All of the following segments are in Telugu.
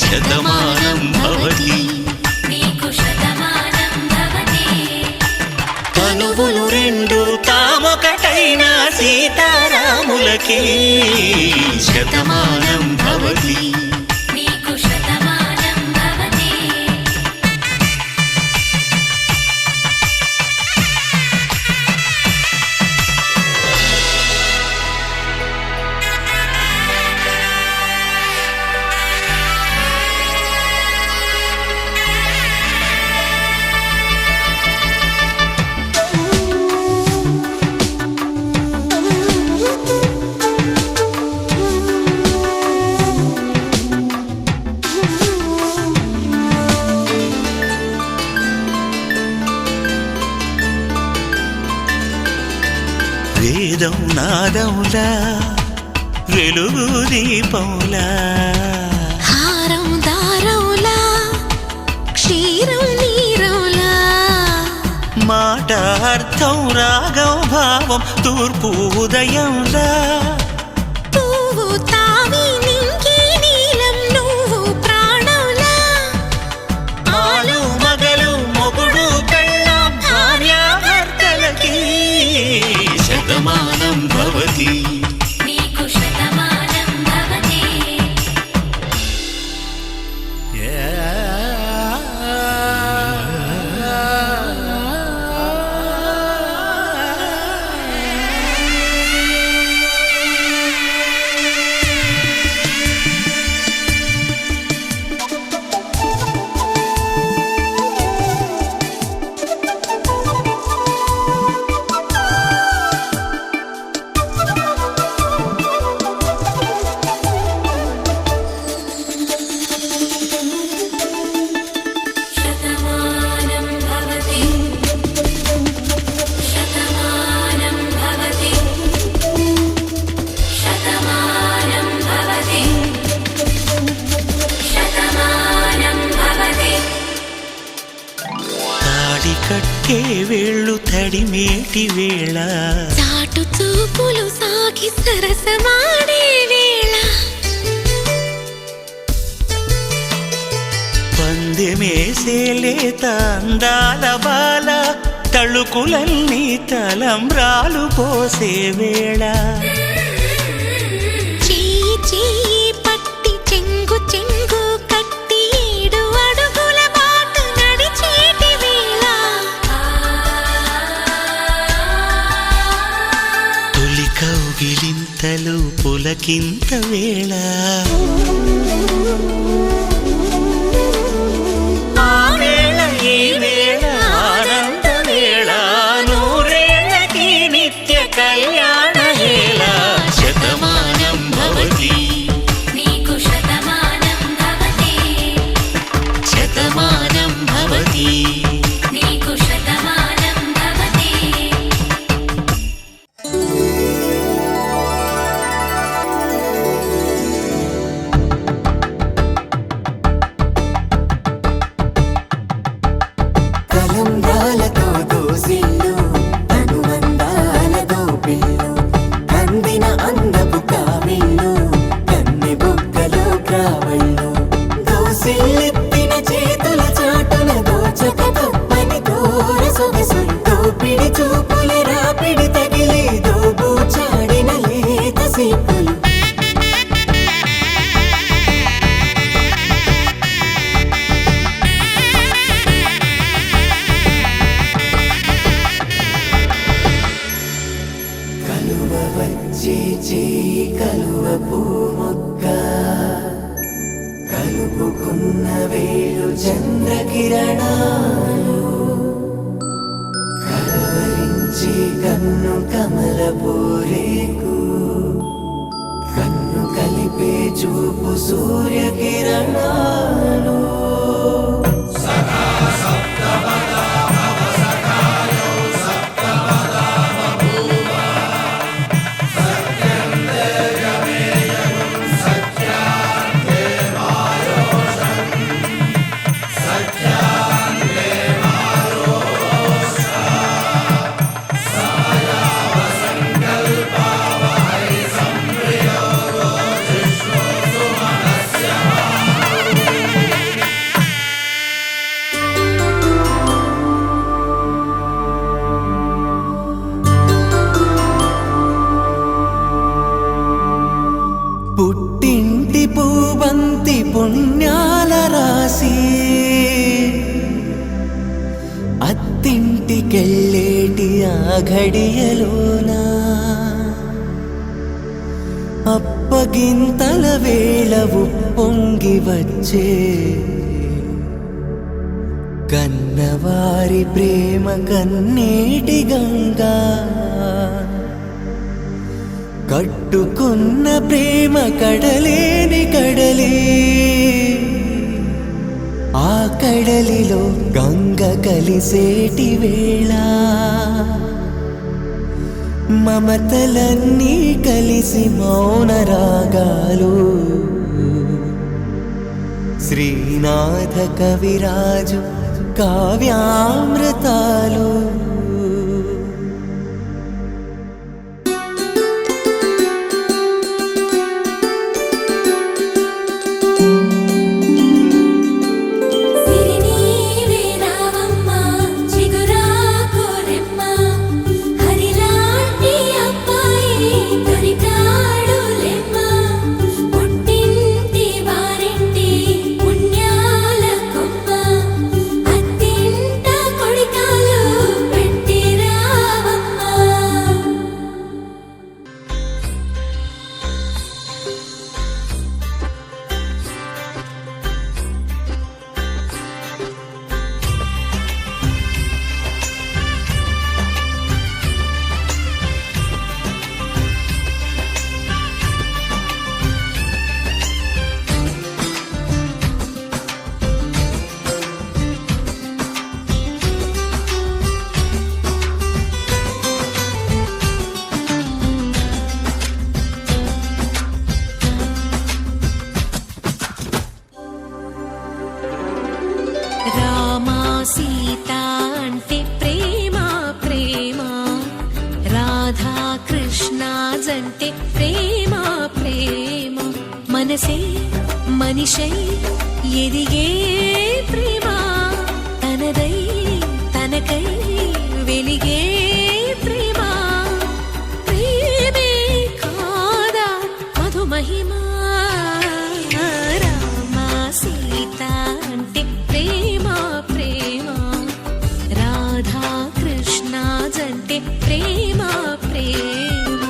శతమానం భవతి తనువులు రెండు తామొకటైన సీతారాములకి శతమానం భవతి వేదం నాదములా వెలుగు దీపములా హారం దారములా క్షీరం నీరములా మాట అర్థం రాగం భావం తూర్పు ఉదయంలా పువ్వు తావి నింగి నీలం నువ్వు ప్రాణంలా ఆలు మగలు మొగుడు పెళ్ళాం భార్యాభర్తలకి శతమానం భవతి కట్టే వేళ్ళు తడిమేటి వేళ చాటు చూపులు సాగి సరసమాడే వేళ పందెమేసే లేత అందాల బాల తళుకులన్నీ తలంబ్రాలు పోసే వేళ చెయ్యి చెయ్యి పట్టి చెంగు చెంగు కట్టి 7 అడుగుల బాట నడిచేటి వేళ తొలి కౌగిలింతలు పులకింత వేళ ఈ వేళ ఆనంద వేళ నూరేళ్ళకి నిత్య కళ్యాణ వేళ శతమానం భవతి శతమానం భవతి తలంబ్రాలతో దోసిళ్ళు అనుబంధాలతో పిల్లు అందిన అందపు కావిళ్ళు కన్నె బుగ్గలో క్రావళ్ళు దోసిళ్ళెత్తిన చేతుల చాటున దోచక తప్పని దూర సొగసులు దోపిడి చూపుల రాపిడి తగిలి దోబూచాడిన లేత సీపులు కలువ పూ మొక్క కలుపుకున్న వేలు చంద్రకిరణాలు కలవరించి కన్ను కమల పూరేకు కన్ను కలిపే చూపు సూర్యకిరణాలు పుణ్యాల రాసి అత్తింటికెళ్ళేటి ఆ ఘడియలోనా అప్పగింతల వేళ ఉప్పొంగి వచ్చే కన్నవారి ప్రేమ కన్నీటి గంగా కట్టుకున్న ప్రేమ కడలేని కడలి ఆ కడలిలో గంగ కలిసేటి వేళ మమతలన్నీ కలిసి మౌన రాగాలు శ్రీనాథ కవిరాజు కావ్యామృతాలు సీతా అంటే ప్రేమ ప్రేమ రాధా కృష్ణ జంటే ప్రేమ ప్రేమ మనసే మనిషై ఎదిగే ప్రేమ తనదై తనకై వెలిగే ప్రేమ ప్రేమే కాదా మధుమహిమా రామ సీత అంటే ప్రేమ ప్రేమ రాధా కృష్ణ జంటే ప్రేమ ప్రేమ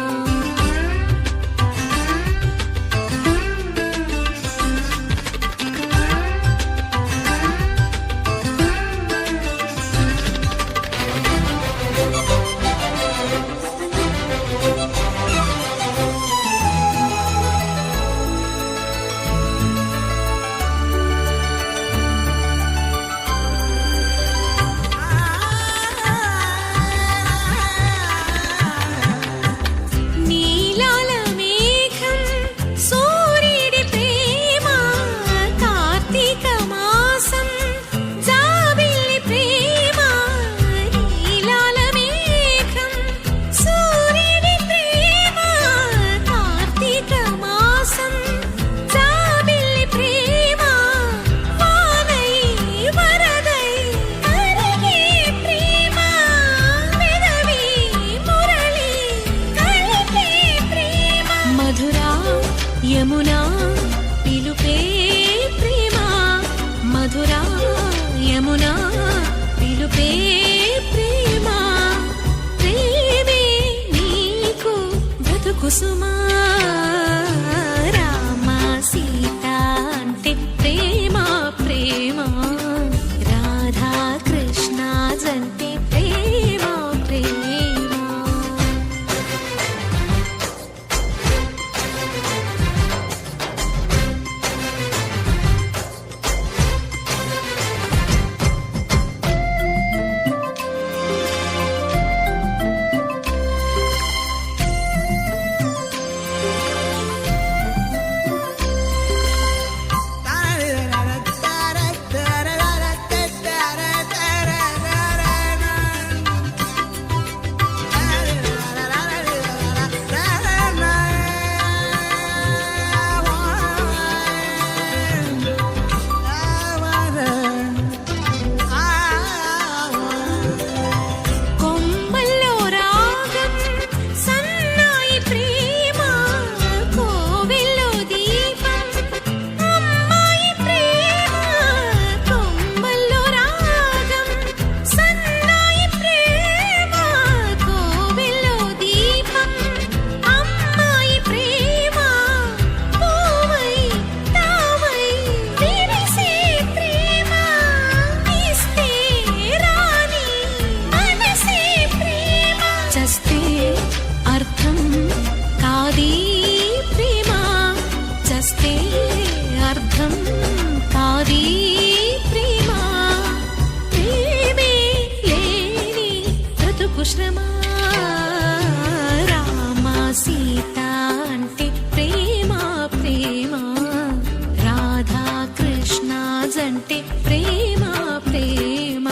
అంటే ప్రేమ ప్రేమ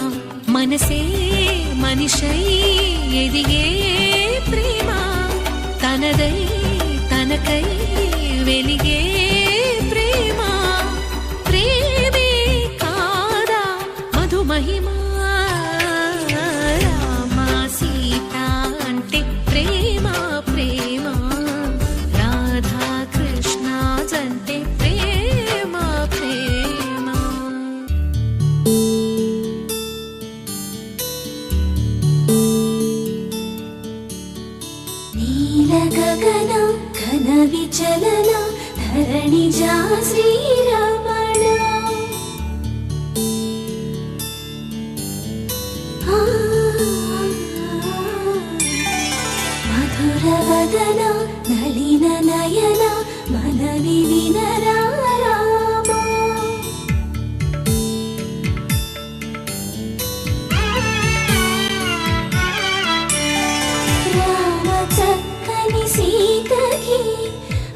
మనసే మనిషై ఎదిగే ప్రేమ తనదై తనకై వెలిగే ప్రేమ ప్రేమే కాదా మధుమహిమా రామ సీత అంటే ప్రేమ ప్రేమ రాధా కృష్ణ అంటే ప్రేమ ప్రేమ నీల గగన ఘన విచలన ధరణిజా శ్రీరమణ మధుర వదన నలిన నయన మనవి వినరా రామ రామ చక్కని సీతకి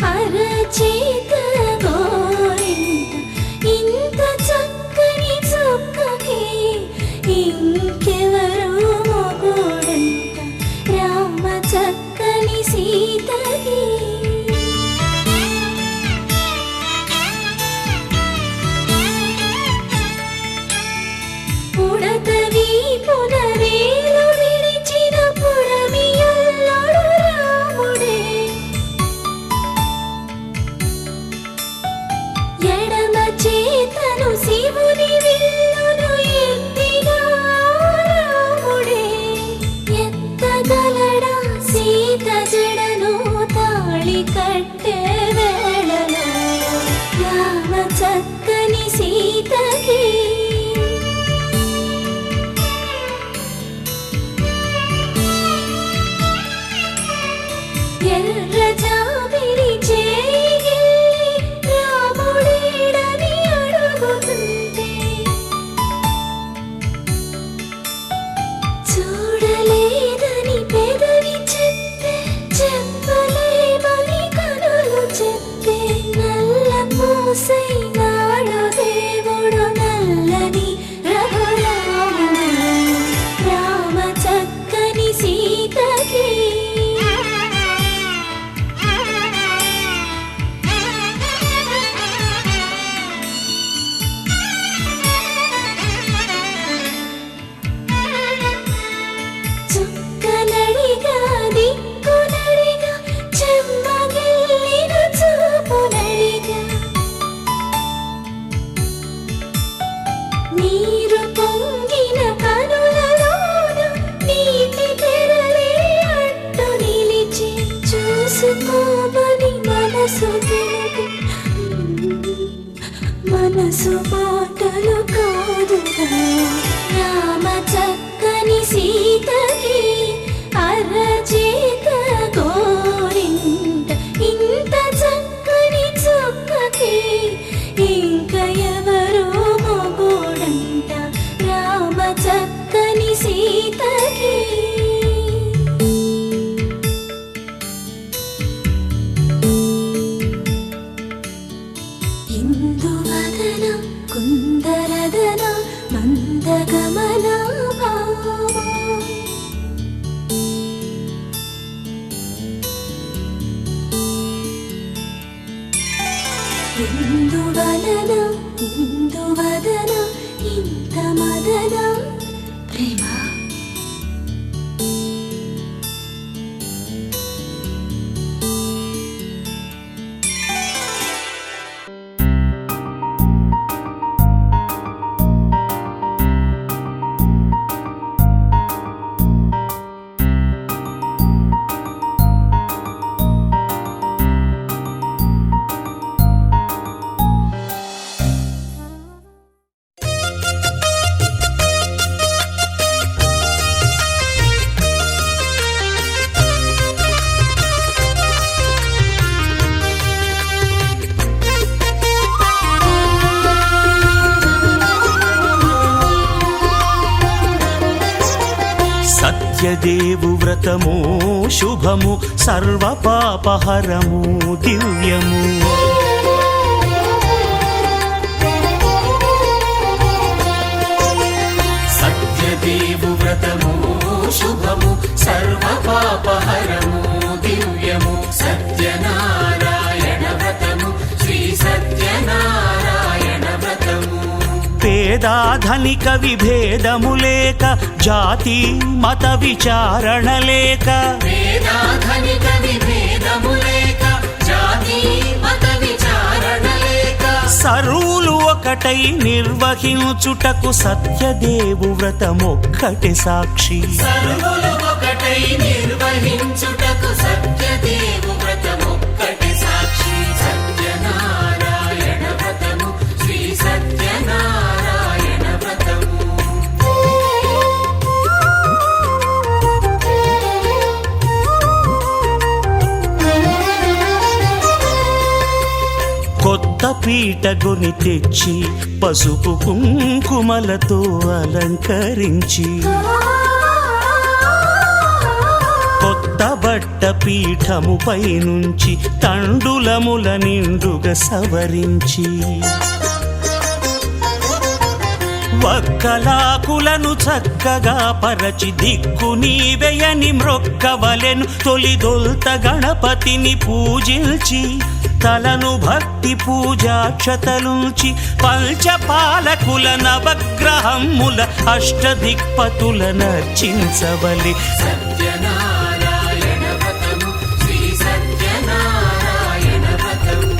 అరచేత గోరింట ఇంత చక్కని చుక్కకి ఇంకెవరు మొగుడంట రామ చక్కని సీతకి పుడతవి పునవేలు విడిచిన పుడమియల్లుడు రాముడే ఎడమ చేతను శివుని విల్లును ఎత్తిన రాముడే ఎత్తగలడా సీత జడను తాళి కట్టే వేళలో రామ చక్కని సీతకి ఎర్ర జాబిలి చేయి రాముడేడని అడుగుతుంటే చూడలేదని పెదవి చెప్పే చెప్పలేమని కనులు చెప్పే నల్ల పూసైనాడు దేవుడు నల్లని రఘురాముడు రామ చక్కని సీతకి చుక్కనడిగా దిక్కునడిగా చెమ్మగిల్లిన చూపునడిగా నీరు పొంగిన కనులలోన నీటి తెరలే అడ్డు నిలిచి చూసుకోమని మనసు తెలుగు మనసు మాటలు కాదుగా రామ చక్కని సీతకి అరచేత గోరింట ఇంత చక్కని చుక్కకి ఇంక ఎవరు మొగుడంట రామ చక్కని సీతకి ఇందువదన కుందరదన మందగమన భామ ఇందువలన ఇందువదన ఇంత మదన ప్రేమ సత్యదేవు వ్రతము శుభము సర్వ పాపహరము దివ్యము పేదాధనిక విభేదము లేక జాతి మత విచారణ లేక వేదాధనిక విభేదము లేక జాతి మత విచారణ లేక సర్వులు ఒకటై నిర్వహించుటకు సత్యదేవు వ్రతమొక్కటి సాక్షి సర్వులు ఒకటై నిర్వహించుటకు సత్యదేవు వ్రతమొక్కటి సాక్షి సత్యనారాయణ వ్రతము శ్రీ సత్యనారాయణ వ్రతము కొత్త పీటగొని తెచ్చి పసుపు కుంకుమలతో అలంకరించి కొత్త బట్ట పీఠముపై నుంచి తండులముల నిండుగా సవరించి వక్కలాకులను చక్కగా పరచి దిక్కు నీవెయని మ్రొక్కవలెను తొలిదొల్త గణపతిని పూజించి తలను భక్తి పూజాక్షతలుంచి పంచపాలకుల నవగ్రహముల అష్టదిక్పతుల నర్చించవలె సత్యనారాయణ వ్రతము శ్రీ సత్యనారాయణ వ్రతము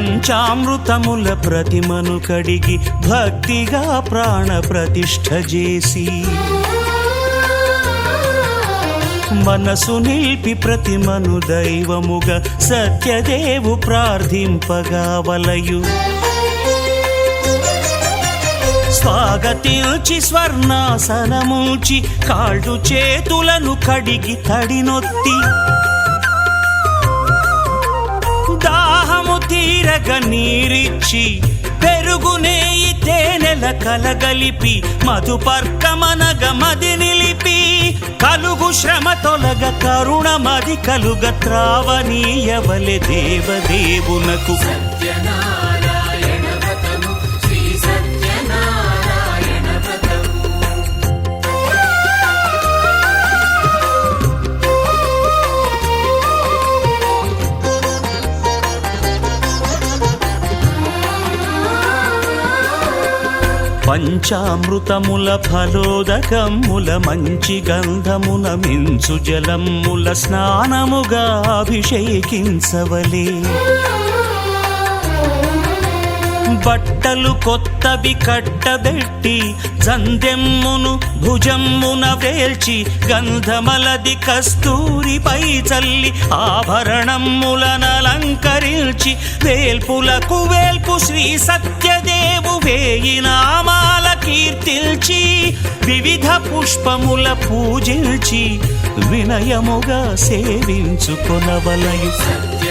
పంచామృతముల ప్రతిమను కడిగి భక్తిగా ప్రాణ ప్రతిష్ఠ చేసి మనసు నిలిపి ప్రతిమను దైవముగా సత్యదేవు ప్రార్థింపగా వలయు స్వాగతించి స్వర్ణాసనముంచి కాళ్ళు చేతులను కడిగి తడినొత్తి దాహము తీరగ నీరిచ్చి పెరుగు నేయి తేనెల కలగలిపి మధుపర్కమనగ మది నిలిపి కలుగు శ్రమ తొలగ కరుణ మది కలుగ త్రావనీయవలె దేవదేవునకు సత్యనారాయణ వ్రతము శ్రీ సత్యనారాయణ వ్రతము పంచామృతముల ఫలోదకముల మంచి గంధమున మించు జలముల స్నానముగా అభిషేకించవలే బట్టలు కొత్తవి కట్టబెట్టి జందెమ్మును భుజమ్మున వేల్చి గంధమలది కస్తూరిపై చల్లి ఆభరణములనలంకరించి వేల్పులకు వేల్పు శ్రీ సత్యదేవు వేయి నామాల కీర్తిల్చి వివిధ పుష్పముల పూజించి వినయముగా సేవించుకొనవలయు సత్య